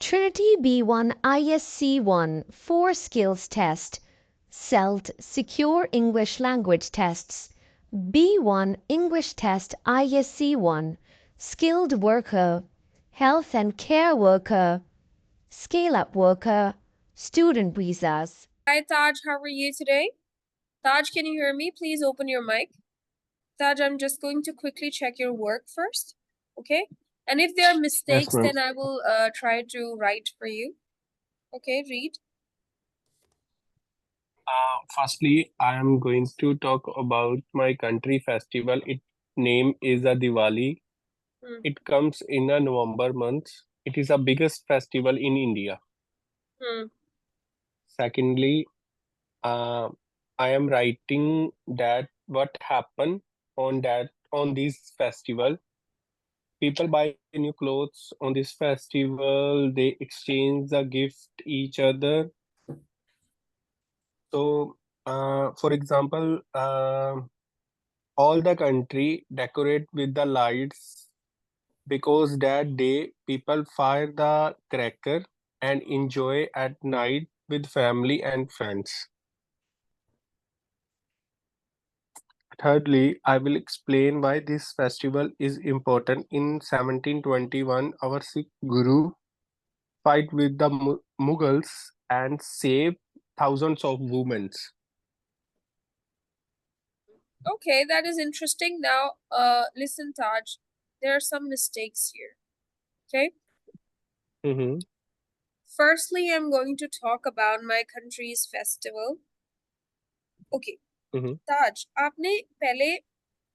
Trinity B1 ISC1 4 Skills Test. CELT Secure English Language Tests. B1 English Test ISC1 Skilled Worker, Health and Care Worker, Scale-Up Worker, Student Visas. Hi Taj, how are you today? Taj, can you hear me? Please open your mic. Taj, I'm just going to quickly check your work first, okay? And if there are mistakes, ma'am. then I will try to write for you. Okay, read. Firstly, I am going to talk about my country festival. Its name is a Diwali. Hmm. It comes in a November month. It is the biggest festival in India. Hmm. Secondly, I am writing that what happened on this festival. People buy new clothes on this festival. They exchange the gift each other. So, for example, all the country decorate with the lights because that day people fire the cracker and enjoy at night with family and friends. Thirdly, I will explain why this festival is important. In 1721, our Sikh Guru fight with the Mughals and saved thousands of women. Okay, that is interesting. Now, listen, Taj, there are some mistakes here, okay? Mm-hmm. Firstly, I'm going to talk about my country's festival. Okay, Mm-hmm. ताज आपने पहले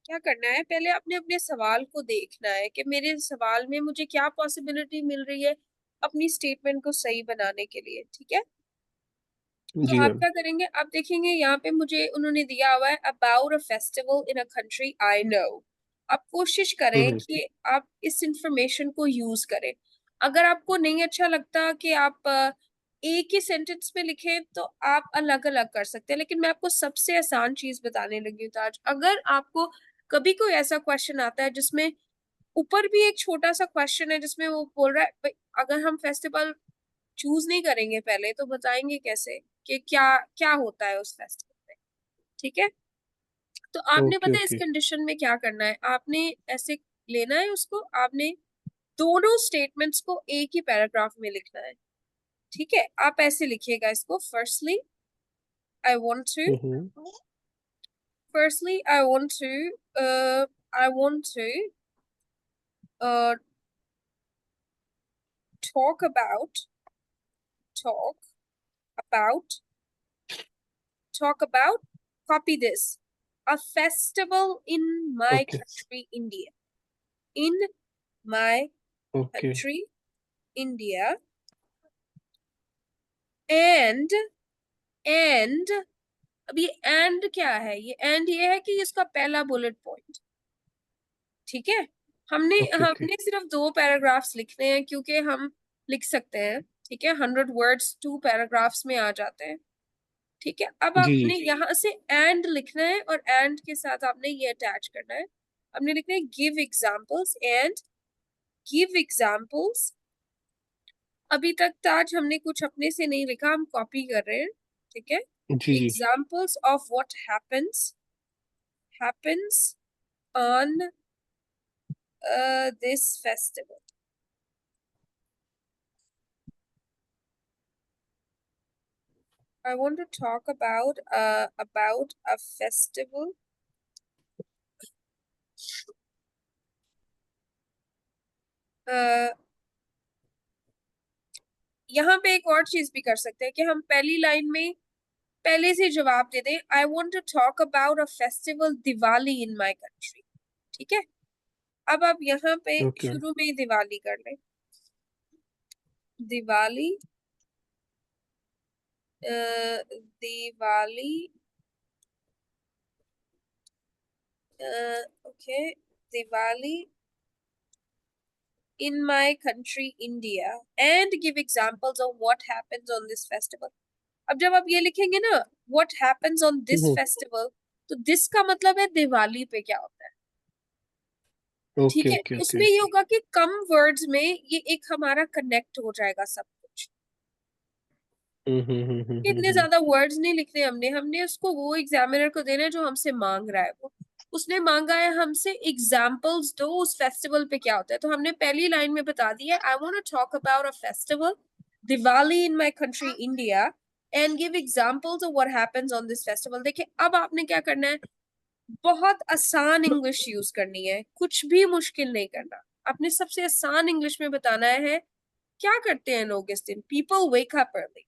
क्या करना है, पहले आपने अपने सवाल को देखना है कि मेरे सवाल में मुझे क्या पॉसिबिलिटी मिल रही है अपनी स्टेटमेंट को सही बनाने के लिए, ठीक है? तो जी आप मैम। क्या करेंगे, आप देखेंगे यहाँ पे मुझे उन्होंने दिया हुआ है about a festival in a country I know. आप कोशिश करें Mm-hmm. कि आप इस इंफॉर्मेशन को यूज करें। अगर आपको नहीं अच्छा लगता कि आप एक ही सेंटेंस में लिखें तो आप अलग अलग कर सकते हैं, लेकिन मैं आपको सबसे आसान चीज बताने लगी हूँ ताज। अगर आपको कभी कोई ऐसा क्वेश्चन आता है जिसमें ऊपर भी एक छोटा सा क्वेश्चन है जिसमें वो बोल रहा है भाई अगर हम फेस्टिवल चूज नहीं करेंगे पहले तो बताएंगे कैसे कि क्या क्या होता है उस फेस्टिवल में, ठीक है? तो आपने Okay, पता है इस okay. कंडीशन में क्या करना है, आपने ऐसे लेना है उसको, आपने दोनों स्टेटमेंट्स को एक ही पैराग्राफ में लिखना है, ठीक है? आप ऐसे लिखिएगा इसको, firstly I want to, Mm-hmm. firstly I want to uh, talk about talk about talk about copy this, a festival in my Okay, country India, in my okay. country India, and and अब ये and क्या है, ये and ये है कि इसका पहला बुलेट पॉइंट, ठीक है? हमने Okay, okay. हमने सिर्फ 2 पैराग्राफ्स लिखने हैं क्योंकि हम लिख सकते हैं, ठीक है? 100 वर्ड्स 2 पैराग्राफ्स में आ जाते हैं, ठीक है? अब जी आपने जी। यहाँ से एंड लिखना है और एंड के साथ आपने ये अटैच करना है। हमने लिखना है give examples and give examples. अभी तक ताज हमने कुछ अपने से नहीं लिखा, हम कॉपी कर रहे हैं, ठीक है? जी जी। Examples of what happens on this festival. I want to talk about a festival यहाँ पे एक और चीज भी कर सकते हैं कि हम पहली लाइन में पहले से जवाब दे दें, I want to talk about a festival Diwali in my country, ठीक है? अब आप यहाँ पे Okay. शुरू में ही दिवाली कर लें, Diwali Diwali okay, Diwali in my country India and give examples of what happens on this festival. अब जब आप ये लिखेंगे ना what happens on this Mm-hmm. festival, तो this का मतलब है दिवाली पे क्या होता है, ठीक ओके है, ओके उसमें ओके। ये होगा कि कम वर्ड्स में ये एक हमारा कनेक्ट हो जाएगा सब कुछ। इतने ज्यादा वर्ड्स नहीं लिखने हमने उसको वो एग्जामिनर को देना है जो हमसे मांग रहा है। वो उसने मांगा है हमसे एग्जाम्पल्स दो उस फेस्टिवल पे क्या होता है, तो हमने पहली लाइन में बता दिया I want to talk about a festival Diwali in my country India and give examples of what happens on this festival. देखिए अब आपने क्या करना है, बहुत आसान इंग्लिश यूज करनी है, कुछ भी मुश्किल नहीं करना। आपने सबसे आसान इंग्लिश में बताना है क्या करते हैं लोग इस दिन। People wake up early,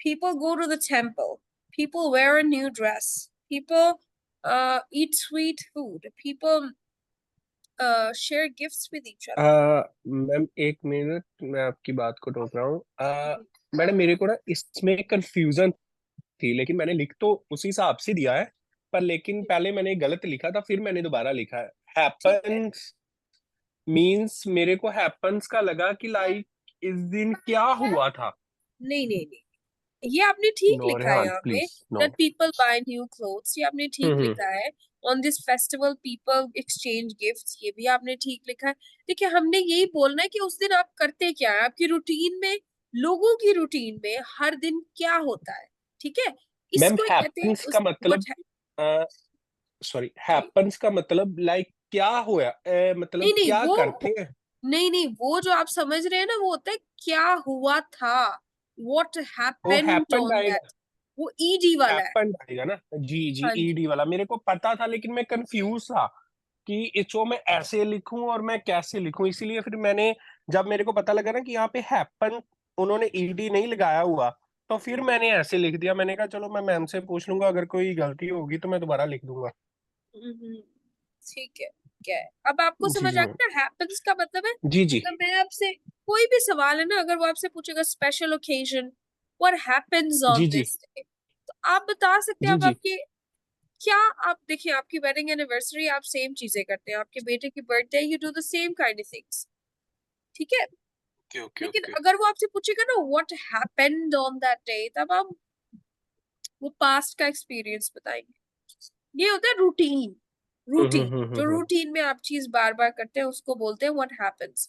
people go to the temple, people wear a new dress, people eat sweet food, people share gifts with each other. Ma'am एक मिनट, मैं आपकी बात को रोक रहा हूँ। मैडम मेरे को ना इसमें कंफ्यूजन थी, लेकिन मैंने लिख तो उसी हिसाब से दिया है, पर लेकिन पहले मैंने गलत लिखा था, फिर मैंने दोबारा लिखा है। ठीक है, हैपन्स मींस, मेरे को हैपन्स का लगा कि लाइक इस दिन क्या हुआ था। नहीं नहीं नहीं, ये आपने ठीक नो लिखा है रेहान यहाँ पे। Please no. that people buy new clothes, ये आपने ठीक हम्म लिखा है। on this festival people exchange gifts, ये भी आपने ठीक लिखा है। देखिए हमने यही बोलना है कि उस दिन आप करते क्या है, आपकी रूटीन में, लोगों की रूटीन में हर दिन क्या होता है। ठीक है, मैम इसको कहते हैं हैपन्स का उस मतलब, सॉरी, जी हैपन्स का मतलब लाइक क्या हुआ, नहीं मतलब नहीं क्या वो करते हैं। नहीं नहीं, वो जो आप समझ रहे हैं ना वो होता है क्या हुआ था, what वो happened हैपेंड on आएगा, that, वो ईडी वाला है। हैपेंड आएगा ना। जी जी, हाँ जी। ईडी वाला मेरे को पता था, लेकिन मैं कंफ्यूज था कि इसको मैं ऐसे लिखूं और मैं कैसे लिखूं, इसीलिए फिर मैंने, जब मेरे को पता लगा ना कि यहाँ पे हैपन उन्होंने ईडी नहीं लगाया हुआ, तो फिर मैंने ऐसे लिख दिया। मैंने कहा चलो मैं मैम से पूछ लूंगा, अगर कोई गलती होगी तो मैं दोबारा लिख दूंगा। हम्म, ठीक है, क्या है अब आपको जी समझ जी आ मैम। गया ना हैपेंस का मतलब है। जी जी अगर मैं आपसे कोई भी सवाल है ना, अगर वो आपसे पूछेगा स्पेशल ओकेजन व्हाट हैपेंस जी ऑन जी दिस डे, तो आप बता सकते हैं। जी अब जी। आपके क्या, आप देखिए आपकी वेडिंग एनिवर्सरी आप सेम चीजें करते हैं, आपके बेटे की birthday you do the same kind of things. ठीक है, ओके ओके लेकिन ओके। अगर वो आपसे पूछेगा ना what happened on that day, तब आप वो पास्ट का एक्सपीरियंस बताएंगे। ये होता है रूटीन। रूटीन, जो हम्म। रूटीन में आप चीज बार बार करते हैं उसको बोलते हैं व्हाट हैपेंस।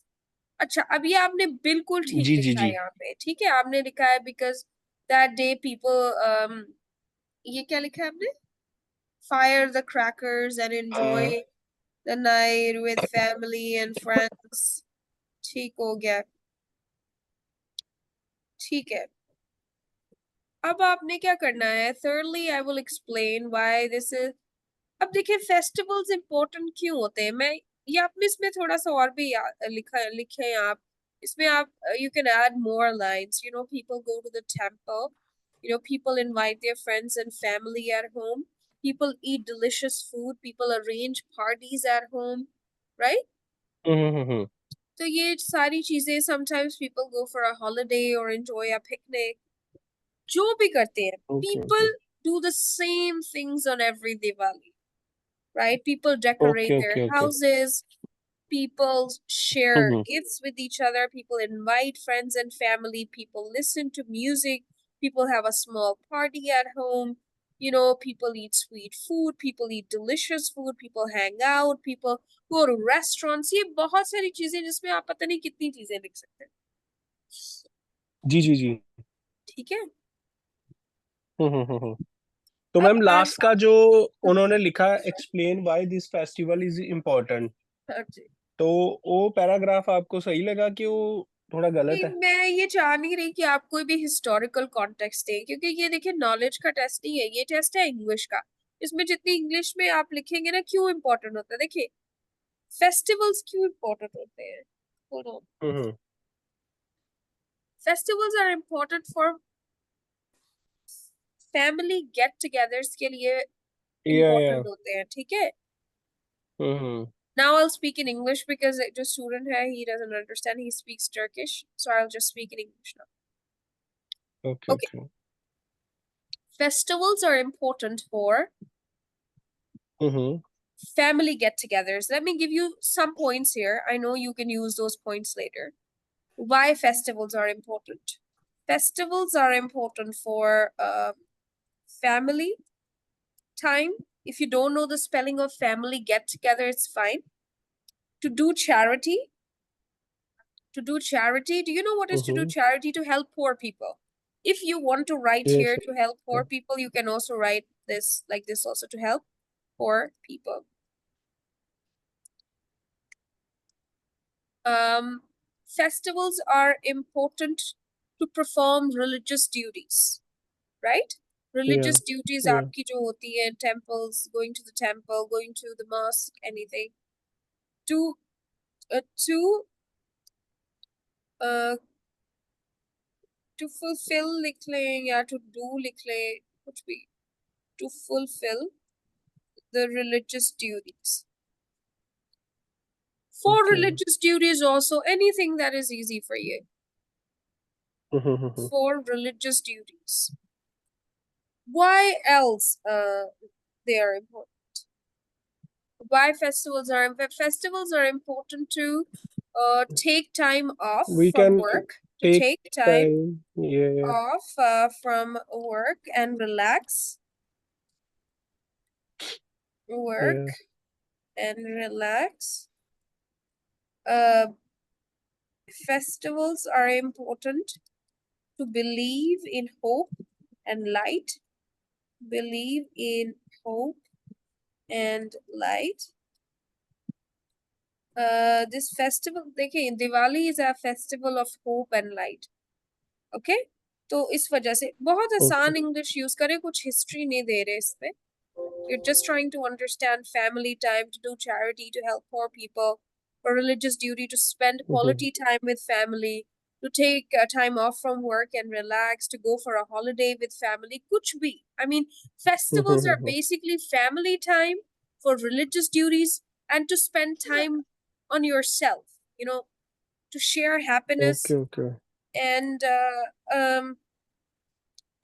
अच्छा अब ये आपने बिल्कुल ठीक जी जी लिखा है जी। यहाँ पे। ठीक है, आपने लिखा है बिकॉज दैट डे पीपल, ये क्या लिखा है आपने, fire the crackers and enjoy the night with family and friends. ठीक हो गया, ठीक है। अब आपने क्या करना है, thirdly I will explain why this is. अब देखिए फेस्टिवल्स इंपॉर्टेंट क्यों होते हैं, मैं ये आपने इसमें थोड़ा सा और भी लिखे हैं आप इसमें। आप you can add more lines, you know people go to the temple, you know people invite their friends and family at home, people eat delicious food, people arrange parties at home, right? हम्म। तो ये सारी चीजें, sometimes people go for a holiday or enjoy a picnic, जो भी करते हैं, okay people okay do the same things on every Diwali, right? People okay decorate their okay okay. houses, people share hmm. gifts with each other, people invite friends and family, people listen to music, people have a small party at home, you know, people eat sweet food, people eat delicious food, people hang out, people go to restaurants। ये बहुत सारी चीजें जिसमें आप पता नहीं कितनी चीजें लिख सकते हैं। जी जी जी। ठीक है, हम्म। तो अब मैम आगे। लास्ट का जो उन्होंने लिखा, explain why this festival is important, हाँ जी। तो वो पैराग्राफ आपको सही लगा कि वो थोड़ा गलत नहीं, है। मैं ये चाह नहीं रही कि आप कोई भी हिस्टोरिकल कॉन्टेक्स्ट दें, क्योंकि ये देखिए नॉलेज का टेस्ट नहीं है, ये टेस्ट है इंग्लिश का। इसमें जितनी इंग्लिश में आप लिखेंगे ना, क्यों इम्पोर्टेंट होता है, देखिए फेस्टिवल्स क्यों इम्पोर्टेंट होते हैं। हम्म। Festivals are important for family get togethers के लिए या इम्पोर्टेंट होते हैं। ठीक है, हम्म। now I'll speak in English because जो student है he doesn't understand, he speaks Turkish, so I'll just speak in English now. Okay Okay, okay. festivals are important for hmm family get-togethers. Let me give you some points here. I know you can use those points later. Why festivals are important? Festivals are important for family time. If you don't know the spelling of family get-together, it's fine. To do charity. To do charity. Do you know what is to do charity? To help poor people. If you want to write Yes. here to help poor people, you can also write this like this also, to help poor people. Festivals are important to perform religious duties, right? Religious duties Yeah. आपकी जो होती है, temples, going to the temple, going to the mosque, anything. To fulfill लिख लें या to do लिख लें, कुछ भी. To fulfill the religious duties. For religious duties also, anything that is easy for you. For religious duties. Why else they are important? Why festivals are important to take time off We from can work, take time. Yeah. off from work and relax. Work and relax. Festivals are important to believe in hope and light. Believe in hope and light. This festival, देखिए, Diwali is a festival of hope and light. Okay? तो इस वजह से बहुत आसान English use करें, कुछ history नहीं दे रहे इसमें. You're just trying to understand family time, to do charity, to help poor people, for religious duty, to spend quality time with family, to take time off from work and relax, to go for a holiday with family, kuch bhi. I mean, festivals are basically family time for religious duties and to spend time on yourself, you know, to share happiness. Okay. And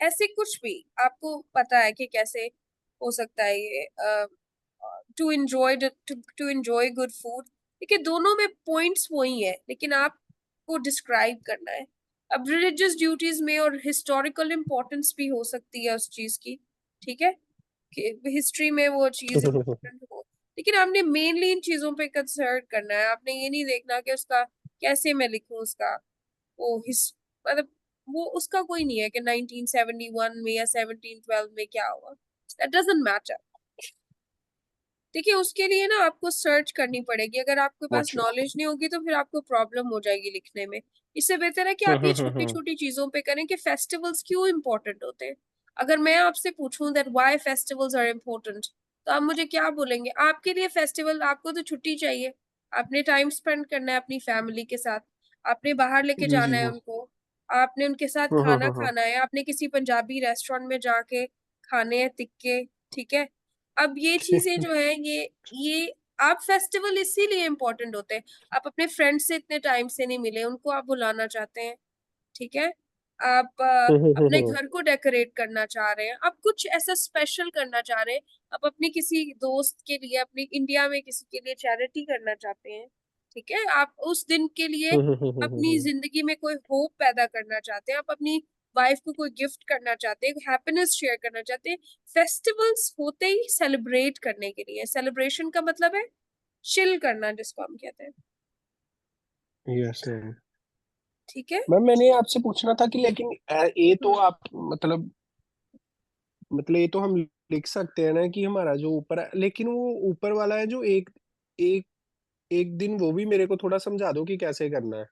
ऐसे कुछ भी आपको पता है कि कैसे हो सकता है ये. To enjoy good food. देखिए, दोनों में पॉइंट्स वही है, लेकिन आपको डिस्क्राइब करना है. अब रिलीजियस ड्यूटीज में और हिस्टोरिकल इम्पोर्टेंस भी हो सकती है उस चीज की, ठीक है, कि हिस्ट्री में वो चीज इम्पोर्टेंट हो, लेकिन आपने मेनली इन चीजों पे कंसर्न करना है. आपने ये नहीं देखना कि उसका कैसे मैं लिखूं, उसका वो मतलब वो उसका कोई नहीं है कि 1971 में या 1712 में क्या हुआ. That doesn't matter. देखिए, उसके लिए ना आपको सर्च करनी पड़ेगी. अगर आपके पास नॉलेज नहीं होगी तो फिर आपको प्रॉब्लम हो जाएगी लिखने में. इससे बेहतर है कि आप ये छोटी छोटी चीजों पे करें कि फेस्टिवल्स क्यों इम्पोर्टेंट होते हैं. अगर मैं आपसे पूछूं that why festivals are important, तो आप मुझे क्या बोलेंगे? आपके लिए फेस्टिवल, आपको तो छुट्टी चाहिए, आपने टाइम स्पेंड करना है अपनी फैमिली के साथ, आपने बाहर लेके जाना है उनको, आपने उनके साथ खाना खाना है, आपने किसी पंजाबी रेस्टोरेंट में जाके खाने हैं टिक्के, ठीक है. अब ये चीजें जो है, ये आप फेस्टिवल इसीलिए इम्पोर्टेंट होते हैं. आप अपने फ्रेंड्स से इतने टाइम से नहीं मिले, उनको आप बुलाना चाहते हैं, ठीक है. आप अपने घर को डेकोरेट करना चाह रहे हैं, आप कुछ ऐसा स्पेशल करना चाह रहे हैं, आप अपनी किसी दोस्त के लिए, अपनी इंडिया में किसी के लिए चैरिटी करना चाहते हैं, ठीक है. आप उस दिन के लिए अपनी जिंदगी में कोई होप पैदा करना चाहते हैं, आप अपनी वाइफ को कोई गिफ्ट करना चाहते हैं, हैप्पीनेस शेयर करना चाहते हैं. फेस्टिवल्स होते ही सेलिब्रेट करने के लिए. सेलिब्रेशन का मतलब है चिल करना, जिसको हम कहते हैं. यस ठीक है. मैम, मैंने आपसे पूछना था कि लेकिन ये तो आप मतलब ये तो हम लिख सकते हैं ना कि हमारा जो ऊपर है, लेकिन वो ऊपर वाला है जो एक एक एक दिन, वो भी मेरे को थोड़ा समझा दो कि कैसे करना है.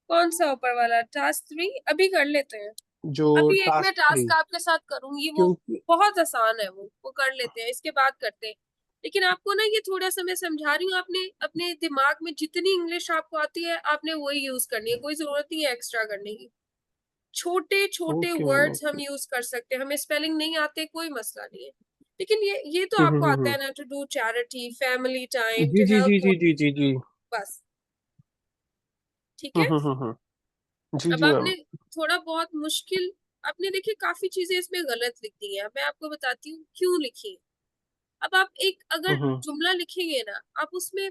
कौन सा ऊपर वाला? टास्क 3 अभी कर लेते हैं. जो अभी एक मैं टास्क 3, टास्क आपके साथ करूंगी, वो क्योंकि बहुत आसान है, वो कर लेते हैं, इसके बाद करते हैं. लेकिन आपको ना ये थोड़ा सा मैं समझा रही हूँ, आपने अपने दिमाग में जितनी इंग्लिश आपको आती है आपने वही यूज करनी है, कोई जरूरत नहीं है एक्स्ट्रा करने की. छोटे छोटे ओके मैम, वर्ड्स हम यूज कर सकते हैं, हमें स्पेलिंग नहीं आते कोई मसला नहीं है, लेकिन ये तो आपको आता है ना, to do charity, family time, जी टू जी जी हेल्प, जी जी जी जी. बस. ठीक है. जी अब जी मैम. आपने थोड़ा बहुत मुश्किल, आपने देखिए काफी चीजें इसमें गलत लिख दी है, मैं आपको बताती हूँ क्यों लिखी. अब आप एक अगर जुमला लिखेंगे ना, आप उसमें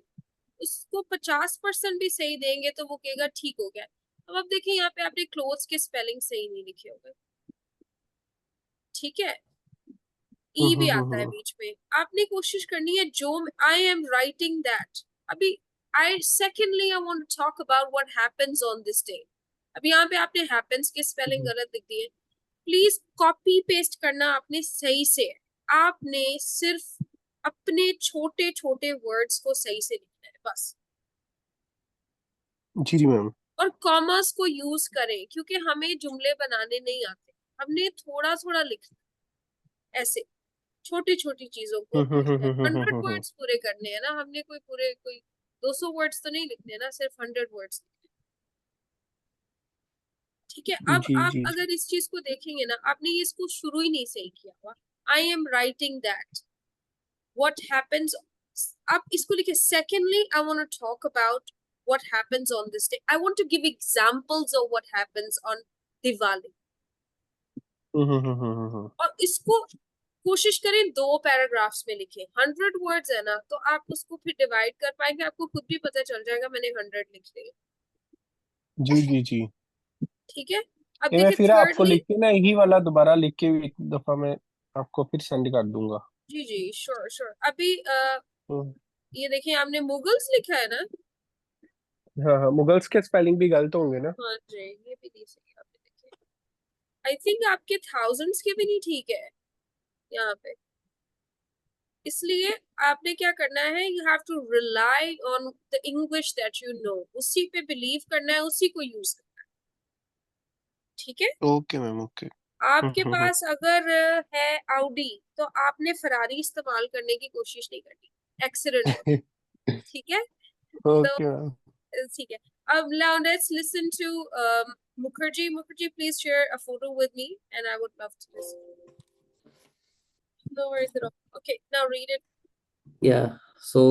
उसको 50% भी सही देंगे तो वो कहेगा ठीक हो गया. अब आप देखिए यहाँ पे आपने क्लोज के स्पेलिंग सही नहीं लिखे होंगे, ठीक है. ई भी आता है बीच में. आपने कोशिश करनी है जो आई एम राइटिंग दैट. अभी Secondly, I want to talk about what happens on this day. अब यहाँ पे आपने happens की spelling गलत लिख दी है. प्लीज कॉपी पेस्ट करना आपने सही से. आपने सिर्फ अपने छोटे छोटे वर्ड्स को सही से लिखना है बस. जी जी मैम. और कॉमर्स को यूज करें क्योंकि हमें जुमले बनाने नहीं आते. हमने थोड़ा थोड़ा लिखना ऐसे छोटी छोटी चीजों को. 100 वर्ड्स पूरे करने हैं ना हमने. कोई 200 वर्ड्स तो नहीं लिखने ना, सिर्फ 100 वर्ड्स. ठीक है. अब जी आप जी. अगर इस चीज को देखेंगे ना, आपने इसको शुरू ही नहीं सही किया हुआ. I am writing that what happens. आप इसको लिखे. Secondly I want to talk about what happens on this day. I want to give examples of what happens on Diwali. और इसको कोशिश करें 2 पैराग्राफ्स में लिखें. 100 वर्ड्स है ना, तो आप उसको फिर डिवाइड कर पाएंगे. आपको खुद भी पता चल जाएगा मैंने 100 लिख लिए. जी जी जी. ठीक है. अब ये मैं देखिए फिर आपको thirdly. लिख के ना यही वाला दोबारा लिख के एक दफा मैं आपको फिर सेंड कर दूंगा. जी जी श्योर श्योर. अभी हम्म. ये देखिए आपने मुगल्स लिखा है ना. हाँ हाँ, मुगल्स के स्पेलिंग भी गलत होंगे ना. हाँ जी, ये भी नहीं सही. आपने देखिए आई थिंक आपके थाउजेंड्स के भी नहीं ठीक है यहाँ पे. इसलिए आपने क्या करना है, you have to rely on the English that you know. उसी पे बिलीव करना है, उसी को यूज करना है. ठीक है. Okay ma'am. ओके. आपके पास अगर है आउडी तो आपने फरारी इस्तेमाल करने की कोशिश नहीं करनी. एक्सीडेंट. ठीक है. ओके तो मैम. ठीक है. अब now let's listen to Mukherjee. Mukherjee, please share a photo with me and I would love to listen. No worries at all. Okay, now read it. Yeah. So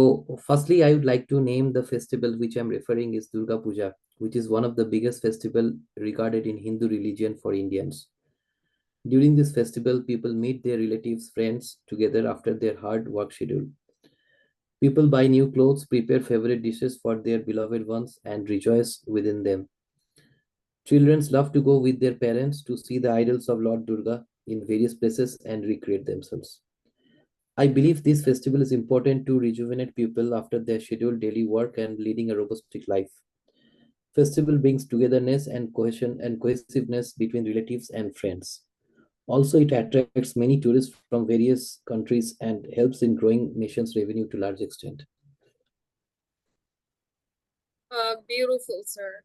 firstly, I would like to name the festival which I'm referring is Durga Puja, which is one of the biggest festival regarded in Hindu religion for Indians. During this festival, people meet their relatives, friends together after their hard work schedule. People buy new clothes, prepare favorite dishes for their beloved ones, and rejoice within them. Children love to go with their parents to see the idols of Lord Durga in various places and recreate themselves. I believe this festival is important to rejuvenate people after their scheduled daily work and leading a robust life. Festival brings togetherness and cohesion and cohesiveness between relatives and friends. Also, it attracts many tourists from various countries and helps in growing nation's revenue to large extent. Beautiful, sir.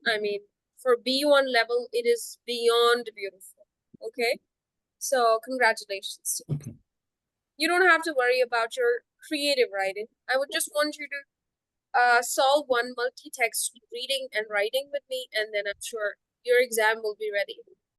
I mean, for B1 level, it is beyond beautiful. Okay, so congratulations. Okay. You don't have to worry about your creative writing. I would just want you to solve one multi-text reading and writing with me, and then I'm sure your exam will be ready.